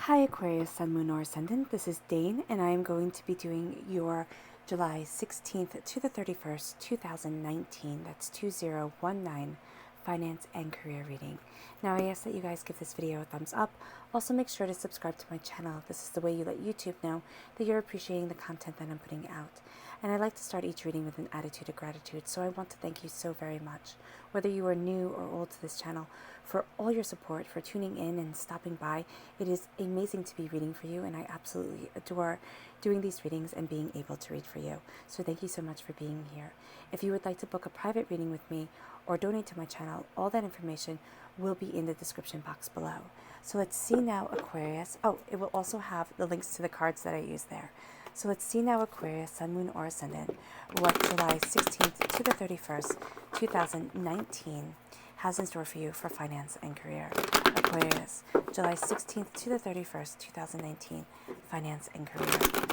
Hi Aquarius, Sun, Moon, or Ascendant. This is Dane, and I am going to be doing your July 16th to the 31st, 2019. That's 2019 finance and career reading. Now, I ask that you guys give this video a thumbs up. Also, make sure to subscribe to my channel. This is the way you let YouTube know that you're appreciating the content that I'm putting out. And I like to start each reading with an attitude of gratitude, so I want to thank you so very much. Whether you are new or old to this channel, for all your support, for tuning in and stopping by. It is amazing to be reading for you, and I absolutely adore doing these readings and being able to read for you. So thank you so much for being here. If you would like to book a private reading with me or donate to my channel, all that information will be in the description box below. So let's see now, Aquarius. Oh, it will also have the links to the cards that I use there. So let's see now, Aquarius, Sun, Moon, or Ascendant, what July 16th to the 31st, 2019 has in store for you for finance and career. Aquarius, July 16th to the 31st, 2019, finance and career.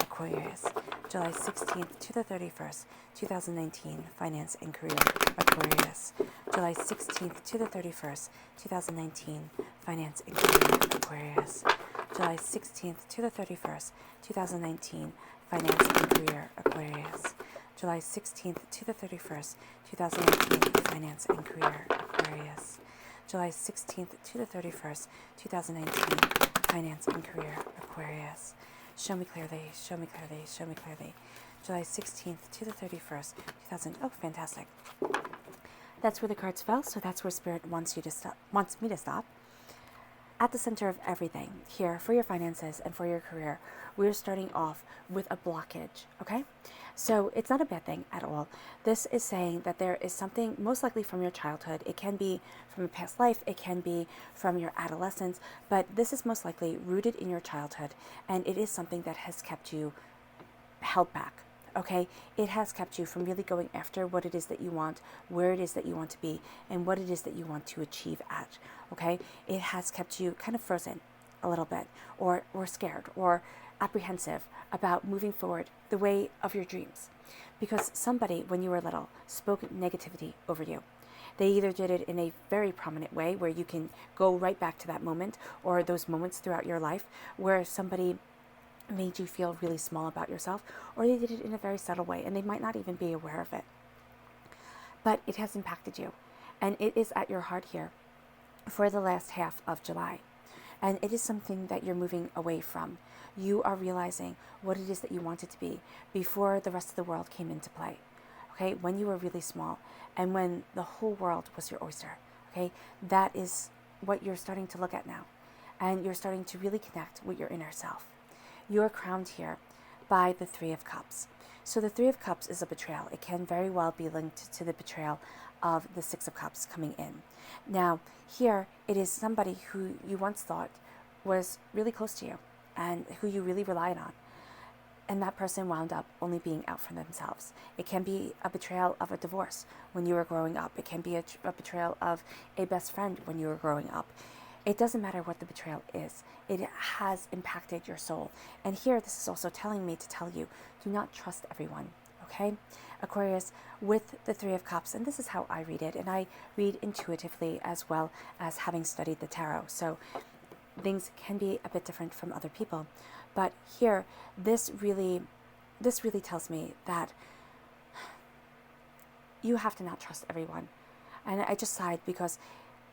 Aquarius, July 16th to the 31st, 2019, finance and career. Aquarius, July 16th to the 31st, 2019, finance and career. Aquarius, July 16th to the 31st, 2019, finance and career. Aquarius, July 16th to the 31st, 2019, finance and career. Aquarius, July 16th to the 31st, 2019, finance and career. Aquarius, show me clearly, show me clearly, show me clearly. July 16th to the 31st, 2000. Oh, fantastic. That's where the cards fell, so that's where Spirit wants me to stop. At the center of everything here for your finances and for your career, we're starting off with a blockage, okay? So it's not a bad thing at all. This is saying that there is something most likely from your childhood. It can be from a past life, it can be from your adolescence, but this is most likely rooted in your childhood, and it is something that has kept you held back. Okay, it has kept you from really going after what it is that you want, where it is that you want to be, and what it is that you want to achieve at. Okay, it has kept you kind of frozen a little bit, or scared, or apprehensive about moving forward the way of your dreams. Because somebody, when you were little, spoke negativity over you. They either did it in a very prominent way where you can go right back to that moment, or those moments throughout your life where somebody made you feel really small about yourself, or they did it in a very subtle way and they might not even be aware of it. But it has impacted you, and it is at your heart here for the last half of July. And it is something that you're moving away from. You are realizing what it is that you wanted to be before the rest of the world came into play. Okay, when you were really small and when the whole world was your oyster. Okay, that is what you're starting to look at now. And you're starting to really connect with your inner self. You're crowned here by the Three of Cups. So the Three of Cups is a betrayal. It can very well be linked to the betrayal of the Six of Cups coming in. Now, here it is somebody who you once thought was really close to you and who you really relied on. And that person wound up only being out for themselves. It can be a betrayal of a divorce when you were growing up. It can be a betrayal of a best friend when you were growing up. It doesn't matter what the betrayal is. It has impacted your soul. And here, this is also telling me to tell you, do not trust everyone, okay? Aquarius, with the Three of Cups, and this is how I read it, and I read intuitively as well as having studied the tarot. So things can be a bit different from other people. But here, this really tells me that you have to not trust everyone. And I just sighed because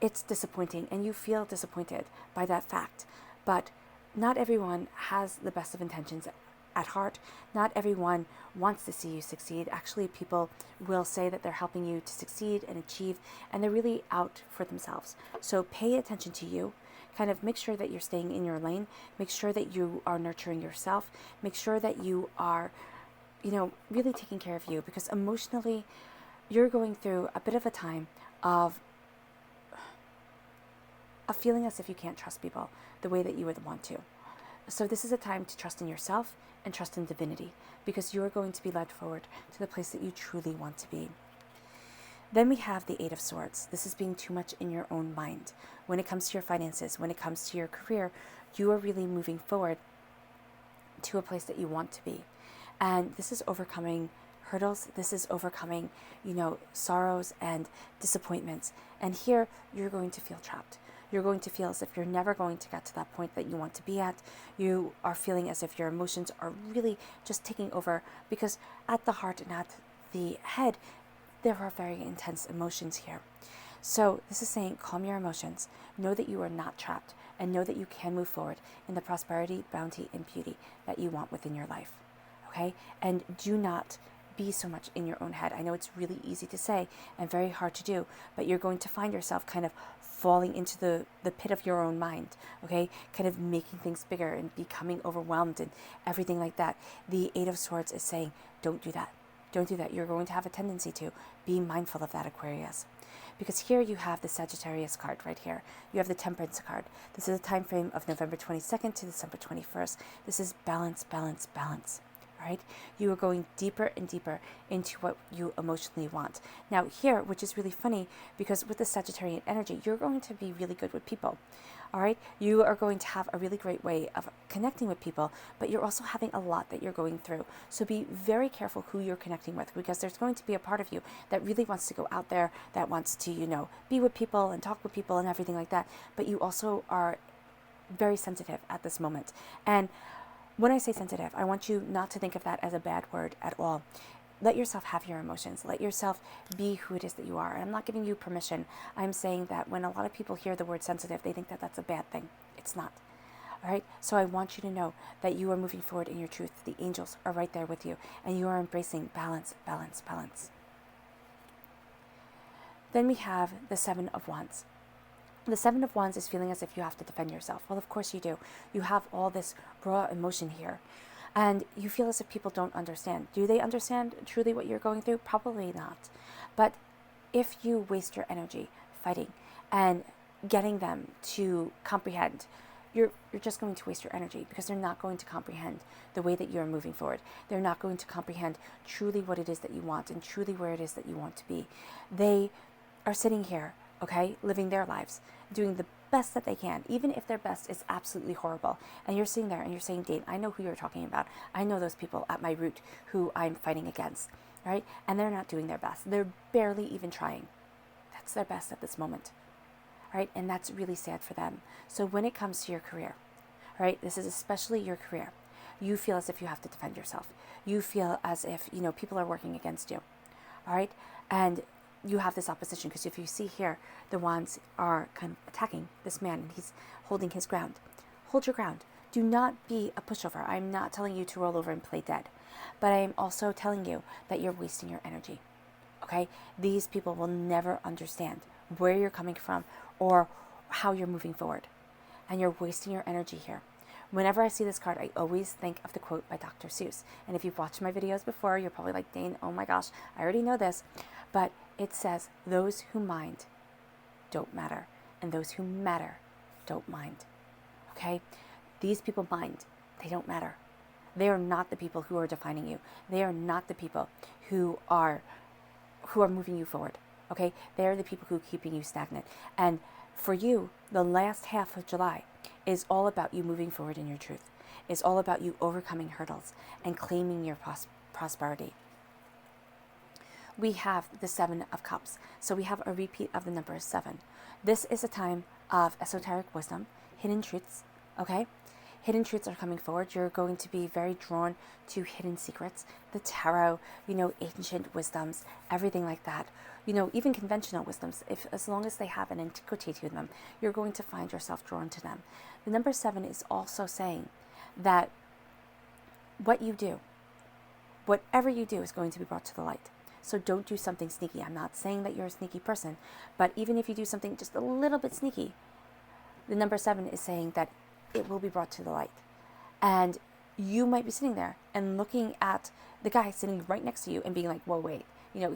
it's disappointing, and you feel disappointed by that fact. But not everyone has the best of intentions at heart. Not everyone wants to see you succeed. Actually, people will say that they're helping you to succeed and achieve, and they're really out for themselves. So pay attention to you. Kind of make sure that you're staying in your lane. Make sure that you are nurturing yourself. Make sure that you are, really taking care of you, because emotionally, you're going through a bit of a time of feeling as if you can't trust people the way that you would want to. So this is a time to trust in yourself and trust in divinity, because you are going to be led forward to the place that you truly want to be. Then we have the Eight of Swords. This is being too much in your own mind. When it comes to your finances, when it comes to your career, you are really moving forward to a place that you want to be. And this is overcoming hurdles. This is overcoming, sorrows and disappointments. And here you're going to feel trapped. You're going to feel as if you're never going to get to that point that you want to be at. You are feeling as if your emotions are really just taking over, because at the heart and at the head, there are very intense emotions here. So this is saying calm your emotions, know that you are not trapped, and know that you can move forward in the prosperity, bounty, and beauty that you want within your life. Okay? And do not be so much in your own head. I know it's really easy to say and very hard to do, but you're going to find yourself kind of falling into the pit of your own mind, okay? Kind of making things bigger and becoming overwhelmed and everything like that. The Eight of Swords is saying, don't do that. Don't do that. You're going to have a tendency to be mindful of that, Aquarius. Because here you have the Sagittarius card right here. You have the Temperance card. This is a time frame of November 22nd to December 21st. This is balance, balance, balance. Right? You are going deeper and deeper into what you emotionally want. Now here, which is really funny, because with the Sagittarian energy, you're going to be really good with people. All right? You are going to have a really great way of connecting with people, but you're also having a lot that you're going through. So be very careful who you're connecting with, because there's going to be a part of you that really wants to go out there, that wants to, be with people and talk with people and everything like that. But you also are very sensitive at this moment. And when I say sensitive, I want you not to think of that as a bad word at all. Let yourself have your emotions. Let yourself be who it is that you are. And I'm not giving you permission. I'm saying that when a lot of people hear the word sensitive, they think that that's a bad thing. It's not. All right? So I want you to know that you are moving forward in your truth. The angels are right there with you. And you are embracing balance, balance, balance. Then we have the Seven of Wands. The Seven of Wands is feeling as if you have to defend yourself. Well, of course you do. You have all this raw emotion here. And you feel as if people don't understand. Do they understand truly what you're going through? Probably not. But if you waste your energy fighting and getting them to comprehend, you're just going to waste your energy, because they're not going to comprehend the way that you're moving forward. They're not going to comprehend truly what it is that you want and truly where it is that you want to be. They are sitting here, okay, living their lives, doing the best that they can, even if their best is absolutely horrible. And you're sitting there and you're saying, Dane, I know who you're talking about. I know those people at my root who I'm fighting against, right? And they're not doing their best. They're barely even trying. That's their best at this moment, right? And that's really sad for them. So when it comes to your career, right, this is especially your career, you feel as if you have to defend yourself. You feel as if, people are working against you, all right? And you have this opposition, because if you see here, the wands are kind of attacking this man and he's holding his ground. Hold your ground. Do not be a pushover. I'm not telling you to roll over and play dead, but I am also telling you that you're wasting your energy. Okay? These people will never understand where you're coming from or how you're moving forward, and you're wasting your energy here. Whenever I see this card, I always think of the quote by Dr. Seuss. And if you've watched my videos before, you're probably like, Dane, oh my gosh, I already know this. But it says, those who mind don't matter, and those who matter don't mind. Okay? These people mind. They don't matter. They are not the people who are defining you. They are not the people who are moving you forward. Okay? They are the people who are keeping you stagnant. And for you, the last half of July is all about you moving forward in your truth. It's all about you overcoming hurdles and claiming your prosperity. We have the Seven of Cups. So we have a repeat of the number 7. This is a time of esoteric wisdom, hidden truths, okay? Hidden truths are coming forward. You're going to be very drawn to hidden secrets, the tarot, ancient wisdoms, everything like that. Even conventional wisdoms, as long as they have an antiquity to them, you're going to find yourself drawn to them. The number 7 is also saying that what you do, whatever you do, is going to be brought to the light. So don't do something sneaky. I'm not saying that you're a sneaky person, but even if you do something just a little bit sneaky, the number 7 is saying that it will be brought to the light. And you might be sitting there and looking at the guy sitting right next to you and being like, whoa, wait,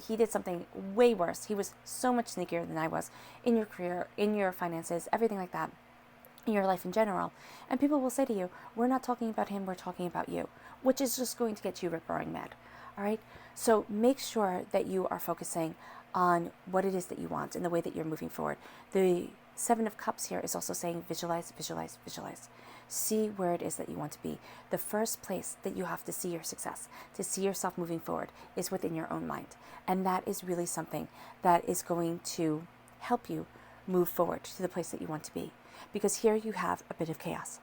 he did something way worse. He was so much sneakier than I was in your career, in your finances, everything like that, in your life in general. And people will say to you, we're not talking about him, we're talking about you, which is just going to get you rip-roaring mad. All right? So make sure that you are focusing on what it is that you want and the way that you're moving forward. The 7 of Cups here is also saying visualize, visualize, visualize. See where it is that you want to be. The first place that you have to see your success, to see yourself moving forward, is within your own mind. And that is really something that is going to help you move forward to the place that you want to be. Because here you have a bit of chaos.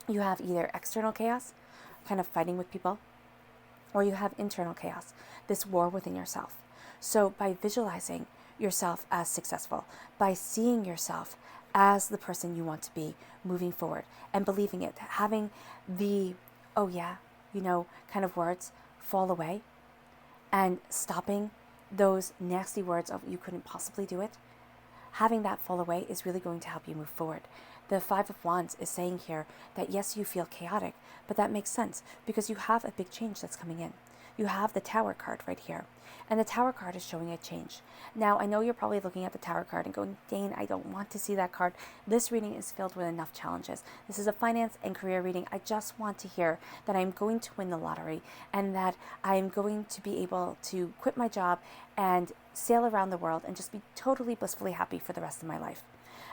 You have either external chaos, kind of fighting with people, or you have internal chaos, this war within yourself. So by visualizing yourself as successful, by seeing yourself as the person you want to be moving forward and believing it, having the, oh yeah, kind of words fall away, and stopping those nasty words of you couldn't possibly do it, having that fall away is really going to help you move forward. The Five of Wands is saying here that yes, you feel chaotic, but that makes sense because you have a big change that's coming in. You have the Tower card right here, and the Tower card is showing a change. Now, I know you're probably looking at the Tower card and going, Dane, I don't want to see that card. This reading is filled with enough challenges. This is a finance and career reading. I just want to hear that I'm going to win the lottery and that I'm going to be able to quit my job and sail around the world and just be totally blissfully happy for the rest of my life.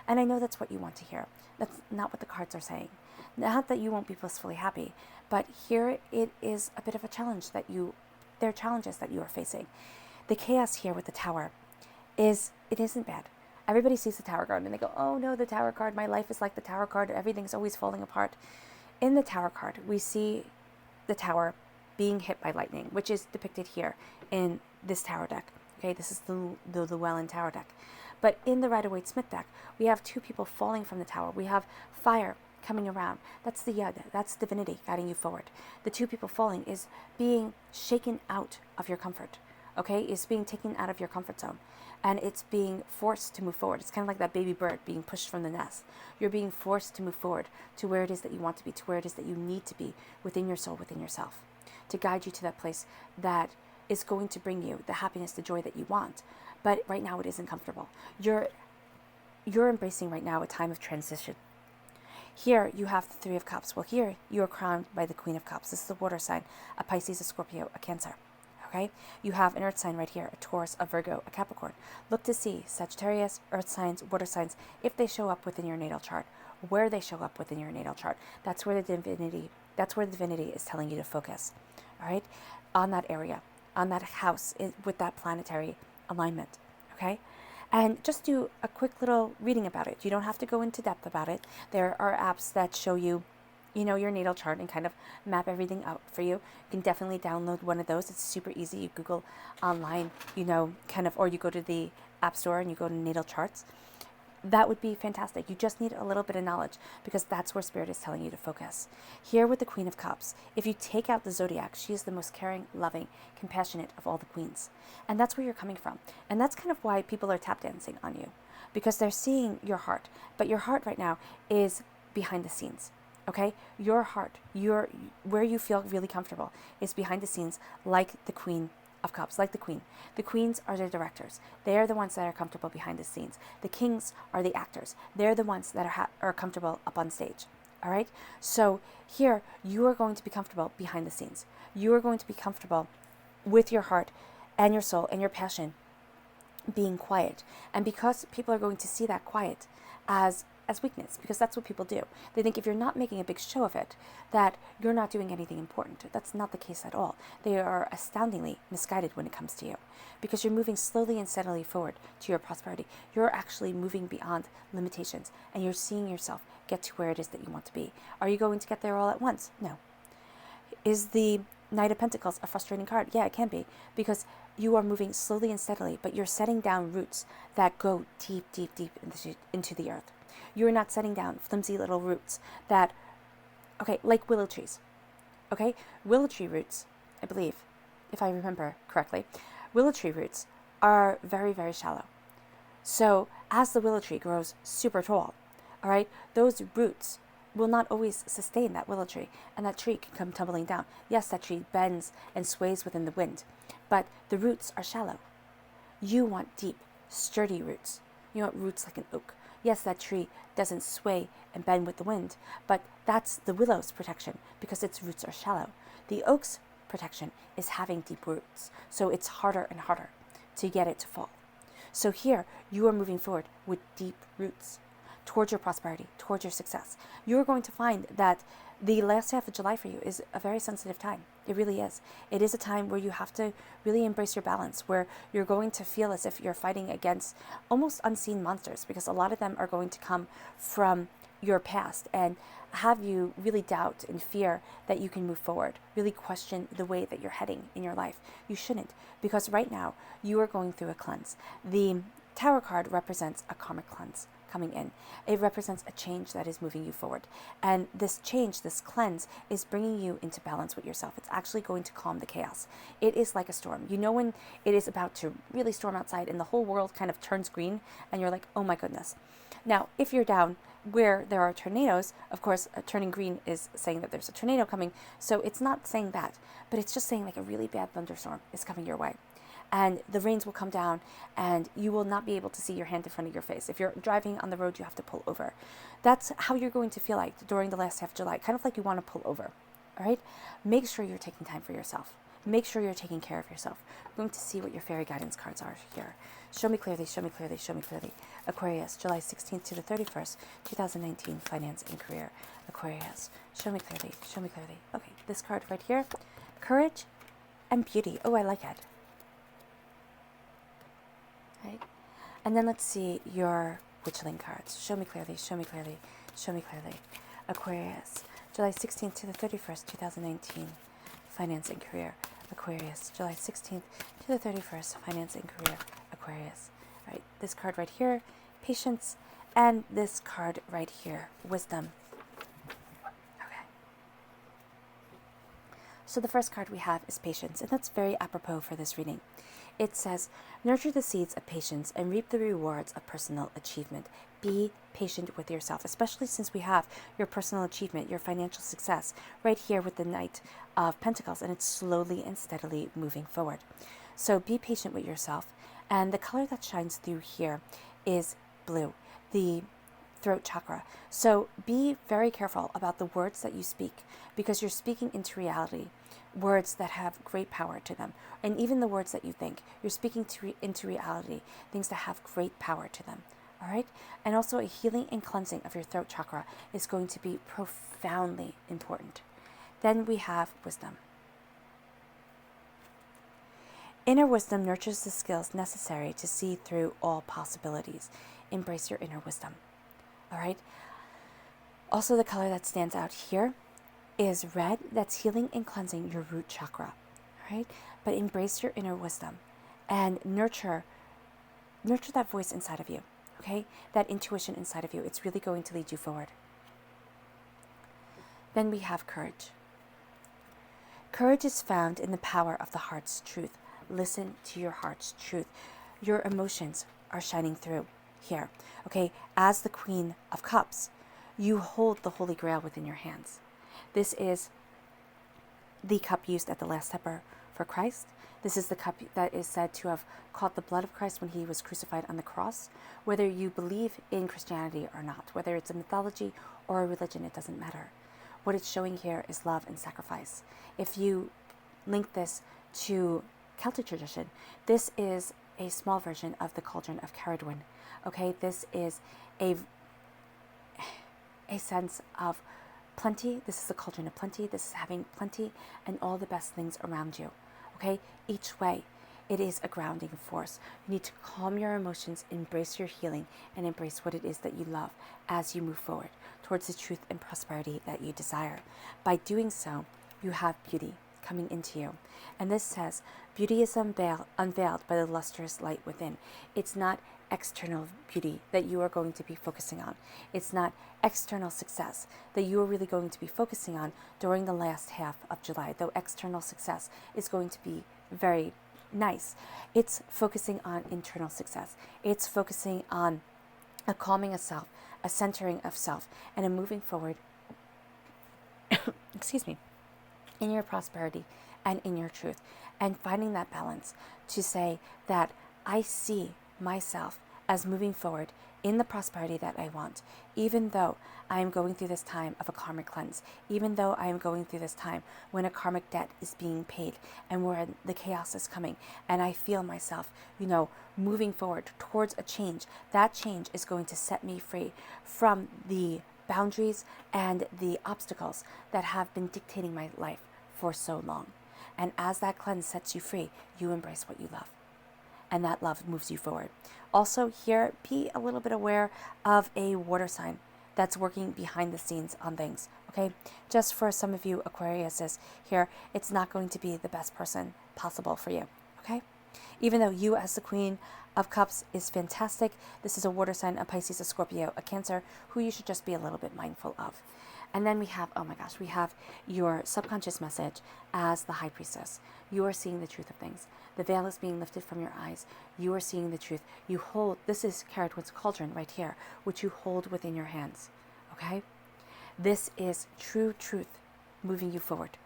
And I know that's what you want to hear. That's not what the cards are saying. Not that you won't be blissfully happy, but here it is a bit of a challenge there are challenges that you are facing. The chaos here with the Tower it isn't bad. Everybody sees the Tower card and they go, oh no, the Tower card, my life is like the Tower card, everything's always falling apart. In the Tower card, we see the Tower being hit by lightning, which is depicted here in this Tower deck. Okay, this is the Llewellyn Tower deck. But in the Rider-Waite-Smith deck, we have two people falling from the tower. We have fire coming around. That's the Yud. That's divinity guiding you forward. The two people falling is being shaken out of your comfort. Okay? It's being taken out of your comfort zone. And it's being forced to move forward. It's kind of like that baby bird being pushed from the nest. You're being forced to move forward to where it is that you want to be, to where it is that you need to be within your soul, within yourself, to guide you to that place that is going to bring you the happiness, the joy that you want. But right now it isn't comfortable. You're embracing right now a time of transition. Here you have the Three of Cups. Well, here you are crowned by the Queen of Cups. This is a water sign, a Pisces, a Scorpio, a Cancer. Okay? You have an earth sign right here, a Taurus, a Virgo, a Capricorn. Look to see Sagittarius, earth signs, water signs, if they show up within your natal chart, where they show up within your natal chart. That's where the divinity is telling you to focus. All right? On that area, on that house with that planetary alignment. Okay? And just do a quick little reading about it. You don't have to go into depth about it. There are apps that show you, your natal chart and kind of map everything out for you. You can definitely download one of those. It's super easy. You Google online, or you go to the App Store and you go to natal charts. That would be fantastic. You just need a little bit of knowledge because that's where Spirit is telling you to focus. Here with the Queen of Cups, if you take out the Zodiac, she is the most caring, loving, compassionate of all the queens. And that's where you're coming from. And that's kind of why people are tap dancing on you, because they're seeing your heart. But your heart right now is behind the scenes. Okay? Your heart, where you feel really comfortable is behind the scenes, like the Queen of Cups, like the Queen. The queens are the directors. They are the ones that are comfortable behind the scenes. The kings are the actors. They're the ones that are comfortable up on stage. All right? So here, you are going to be comfortable behind the scenes. You are going to be comfortable with your heart and your soul and your passion being quiet. And because people are going to see that quiet as weakness, because that's what people do. They think if you're not making a big show of it, that you're not doing anything important. That's not the case at all. They are astoundingly misguided when it comes to you, because you're moving slowly and steadily forward to your prosperity. You're actually moving beyond limitations, and you're seeing yourself get to where it is that you want to be. Are you going to get there all at once? No. Is the Knight of Pentacles a frustrating card? Yeah, it can be, because you are moving slowly and steadily, but you're setting down roots that go deep, deep, deep into the earth. You're not setting down flimsy little roots that, like willow trees. Okay? Willow tree roots, I believe, if I remember correctly, willow tree roots are very, very shallow. So as the willow tree grows super tall, all right, those roots will not always sustain that willow tree, and that tree can come tumbling down. Yes, that tree bends and sways within the wind, but the roots are shallow. You want deep, sturdy roots. You want roots like an oak. Yes, that tree doesn't sway and bend with the wind, but that's the willow's protection because its roots are shallow. The oak's protection is having deep roots, so it's harder and harder to get it to fall. So here, you are moving forward with deep roots. towards your prosperity, towards your success. You're going to find that the last half of July for you is a very sensitive time. It really is. It is a time where you have to really embrace your balance, where you're going to feel as if you're fighting against almost unseen monsters, because a lot of them are going to come from your past and have you really doubt and fear that you can move forward, really question the way that you're heading in your life. You shouldn't, because right now you are going through a cleanse. The Tower card represents a karmic cleanse coming in. It represents a change that is moving you forward. And this change, this cleanse, is bringing you into balance with yourself. It's actually going to calm the chaos. It is like a storm. You know when it is about to really storm outside and the whole world kind of turns green and you're like, oh my goodness. Now, if you're down where there are tornadoes, of course, turning green is saying that there's a tornado coming. So it's not saying that, but it's just saying like a really bad thunderstorm is coming your way. And the rains will come down and you will not be able to see your hand in front of your face. If you're driving on the road, you have to pull over. That's how you're going to feel like during the last half of July, kind of like you want to pull over, all right? Make sure you're taking time for yourself. Make sure you're taking care of yourself. We're going to see what your fairy guidance cards are here. Show me clearly, show me clearly, show me clearly. Aquarius, July 16th to the 31st, 2019, finance and career. Aquarius, show me clearly, show me clearly. Okay, this card right here, courage and beauty. Oh, I like it. Right? And then let's see your witchling cards. Show me clearly, show me clearly, show me clearly. Aquarius, July 16th to the 31st, 2019, finance and career. Aquarius, July 16th to the 31st, finance and career. Aquarius. All right, this card right here, patience, and this card right here, wisdom. Okay. So the first card we have is patience, and that's very apropos for this reading. It says, nurture the seeds of patience and reap the rewards of personal achievement. Be patient with yourself, especially since we have your personal achievement, your financial success, right here with the Knight of Pentacles, and it's slowly and steadily moving forward. So be patient with yourself. And the color that shines through here is blue, the throat chakra. So be very careful about the words that you speak, because you're speaking into reality. Words that have great power to them, and even the words that you think, you're speaking into reality, things that have great power to them. All right, and also a healing and cleansing of your throat chakra is going to be profoundly important. Then we have wisdom. Inner wisdom nurtures the skills necessary to see through all possibilities. Embrace your inner wisdom. All right. Also, the color that stands out here is red. That's healing and cleansing your root chakra, right? But embrace your inner wisdom and nurture that voice inside of you, okay? That intuition inside of you. It's really going to lead you forward. Then we have courage. Courage is found in the power of the heart's truth. Listen to your heart's truth. Your emotions are shining through here, okay? As the Queen of Cups, you hold the Holy Grail within your hands. This is the cup used at the Last Supper for Christ. This is the cup that is said to have caught the blood of Christ when he was crucified on the cross. Whether you believe in Christianity or not, whether it's a mythology or a religion, it doesn't matter. What it's showing here is love and sacrifice. If you link this to Celtic tradition, this is a small version of the cauldron of Caradwyn. Okay, this is a sense of plenty. This is a cauldron of plenty. This is having plenty and all the best things around you. Okay, each way, it is a grounding force. You need to calm your emotions, embrace your healing, and embrace what it is that you love as you move forward towards the truth and prosperity that you desire. By doing so, you have beauty coming into you. And this says, beauty is unveiled by the lustrous light within. It's not external beauty that you are going to be focusing on. It's not external success that you are really going to be focusing on during the last half of July, though external success is going to be very nice. It's focusing on internal success. It's focusing on a calming of self, a centering of self, and a moving forward, excuse me, in your prosperity and in your truth, and finding that balance to say that I see myself as moving forward in the prosperity that I want, even though I am going through this time of a karmic cleanse, even though I am going through this time when a karmic debt is being paid and where the chaos is coming, and I feel myself, moving forward towards a change. That change is going to set me free from the boundaries and the obstacles that have been dictating my life for so long. And as that cleanse sets you free, you embrace what you love. And that love moves you forward. Also here, be a little bit aware of a water sign that's working behind the scenes on things, okay? Just for some of you Aquariuses here, it's not going to be the best person possible for you, okay? Even though you as the Queen of Cups is fantastic, this is a water sign, a Pisces, a Scorpio, a Cancer, who you should just be a little bit mindful of. And then we have, we have your subconscious message as the High Priestess. You are seeing the truth of things. The veil is being lifted from your eyes. You are seeing the truth. You hold, this is Carrotwood's cauldron right here, which you hold within your hands, okay? This is true truth moving you forward.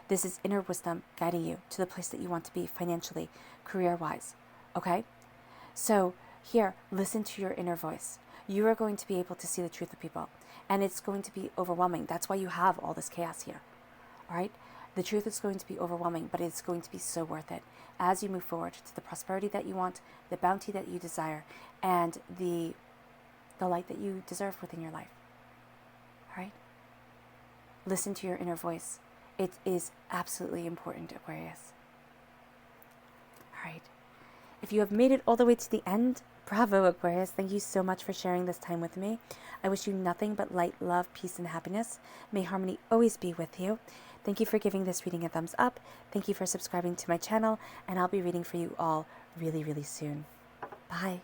This is inner wisdom guiding you to the place that you want to be financially, career-wise, okay? So here, listen to your inner voice. You are going to be able to see the truth of people, and it's going to be overwhelming. That's why you have all this chaos here, all right? The truth is going to be overwhelming, but it's going to be so worth it as you move forward to the prosperity that you want, the bounty that you desire, and the light that you deserve within your life, all right? Listen to your inner voice. It is absolutely important, Aquarius. All right. If you have made it all the way to the end, bravo, Aquarius. Thank you so much for sharing this time with me. I wish you nothing but light, love, peace, and happiness. May harmony always be with you. Thank you for giving this reading a thumbs up. Thank you for subscribing to my channel, and I'll be reading for you all really, really soon. Bye.